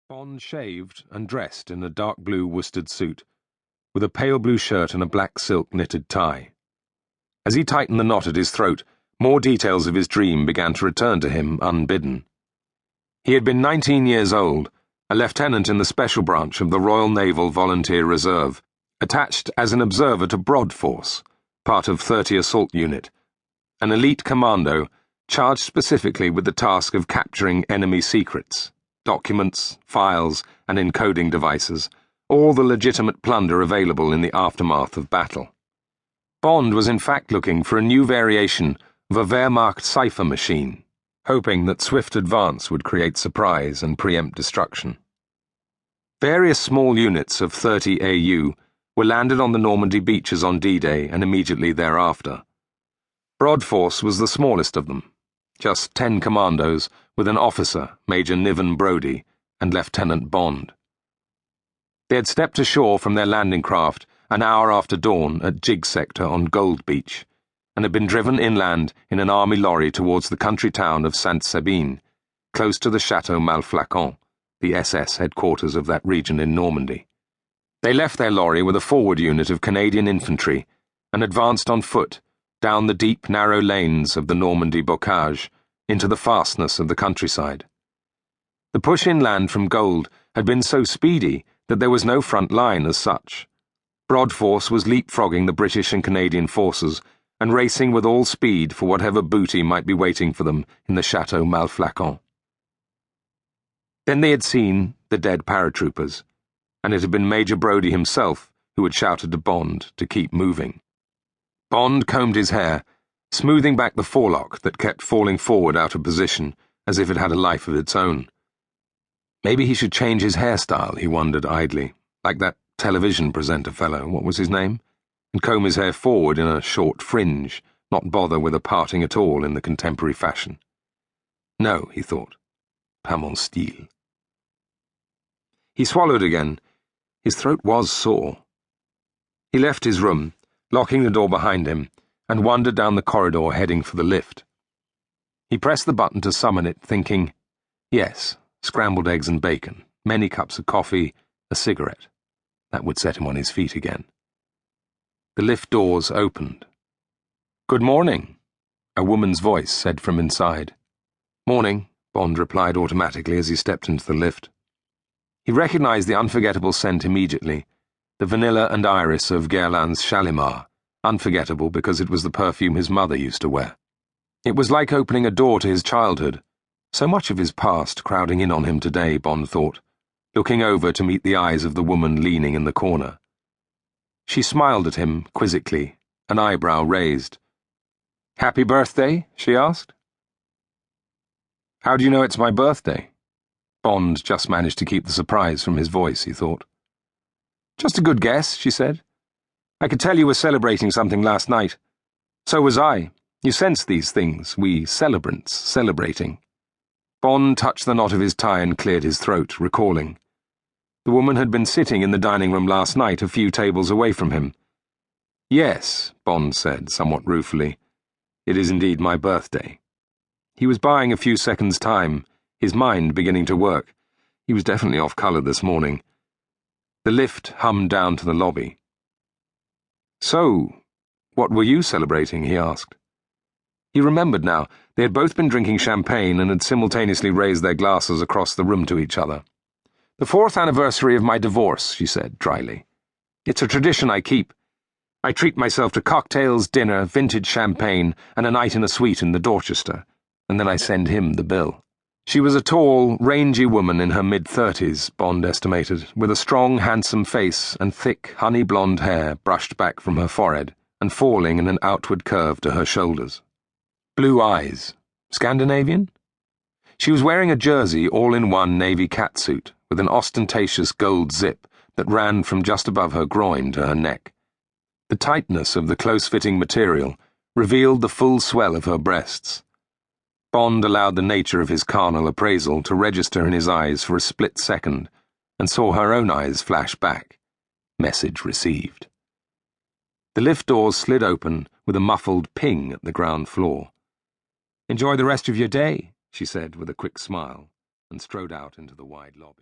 Bond shaved and dressed in a dark blue worsted suit, with a pale blue shirt and a black silk knitted tie. As he tightened the knot at his throat, more details of his dream began to return to him unbidden. He had been 19 years old, a lieutenant in the special branch of the Royal Naval Volunteer Reserve, attached as an observer to Broadforce, part of 30 Assault Unit, an elite commando charged specifically with the task of capturing enemy secrets, documents, files, and encoding devices, all the legitimate plunder available in the aftermath of battle. Bond was in fact looking for a new variation of a Wehrmacht cipher machine, hoping that swift advance would create surprise and preempt destruction. Various small units of 30 AU were landed on the Normandy beaches on D-Day and immediately thereafter. Broadforce was the smallest of them, just 10 commandos with an officer, Major Niven Brodie, and Lieutenant Bond. They had stepped ashore from their landing craft an hour after dawn at Jig Sector on Gold Beach, and had been driven inland in an army lorry towards the country town of Sainte-Sabine, close to the Chateau Malflacon, the SS headquarters of that region in Normandy. They left their lorry with a forward unit of Canadian infantry and advanced on foot down the deep, narrow lanes of the Normandy bocage into the fastness of the countryside. The push inland from Gold had been so speedy that there was no front line as such. Broadforce was leapfrogging the British and Canadian forces and racing with all speed for whatever booty might be waiting for them in the Chateau Malflacon. Then they had seen the dead paratroopers, and it had been Major Brodie himself who had shouted to Bond to keep moving. Bond combed his hair, smoothing back the forelock that kept falling forward out of position as if it had a life of its own. Maybe he should change his hairstyle, he wondered idly, like that television presenter fellow, what was his name? And comb his hair forward in a short fringe, not bother with a parting at all in the contemporary fashion. No, he thought, pas mon style. He swallowed again. His throat was sore. He left his room, locking the door behind him, and wandered down the corridor heading for the lift. He pressed the button to summon it, thinking, yes, scrambled eggs and bacon, many cups of coffee, a cigarette. That would set him on his feet again. The lift doors opened. "Good morning," a woman's voice said from inside. "Morning," Bond replied automatically as he stepped into the lift. He recognized the unforgettable scent immediately, the vanilla and iris of Guerlain's Shalimar, unforgettable because it was the perfume his mother used to wear. It was like opening a door to his childhood, so much of his past crowding in on him today, Bond thought, looking over to meet the eyes of the woman leaning in the corner. She smiled at him quizzically, an eyebrow raised. "Happy birthday?" she asked. "How do you know it's my birthday?" Bond just managed to keep the surprise from his voice, he thought. "Just a good guess," she said. "I could tell you were celebrating something last night. So was I. You sense these things, we celebrants celebrating." Bond touched the knot of his tie and cleared his throat, recalling. The woman had been sitting in the dining room last night a few tables away from him. "Yes," Bond said, somewhat ruefully. "It is indeed my birthday." He was buying a few seconds' time, his mind beginning to work. He was definitely off colour this morning. The lift hummed down to the lobby. "So, what were you celebrating?" he asked. He remembered now. They had both been drinking champagne and had simultaneously raised their glasses across the room to each other. "The 4th anniversary of my divorce," she said dryly. "It's a tradition I keep. I treat myself to cocktails, dinner, vintage champagne, and a night in a suite in the Dorchester, and then I send him the bill." She was a tall, rangy woman in her mid-30s, Bond estimated, with a strong, handsome face and thick, honey-blonde hair brushed back from her forehead and falling in an outward curve to her shoulders. Blue eyes. Scandinavian? She was wearing a jersey all-in-one navy catsuit with an ostentatious gold zip that ran from just above her groin to her neck. The tightness of the close-fitting material revealed the full swell of her breasts. Bond allowed the nature of his carnal appraisal to register in his eyes for a split second and saw her own eyes flash back. Message received. The lift doors slid open with a muffled ping at the ground floor. "Enjoy the rest of your day," she said with a quick smile, and strode out into the wide lobby.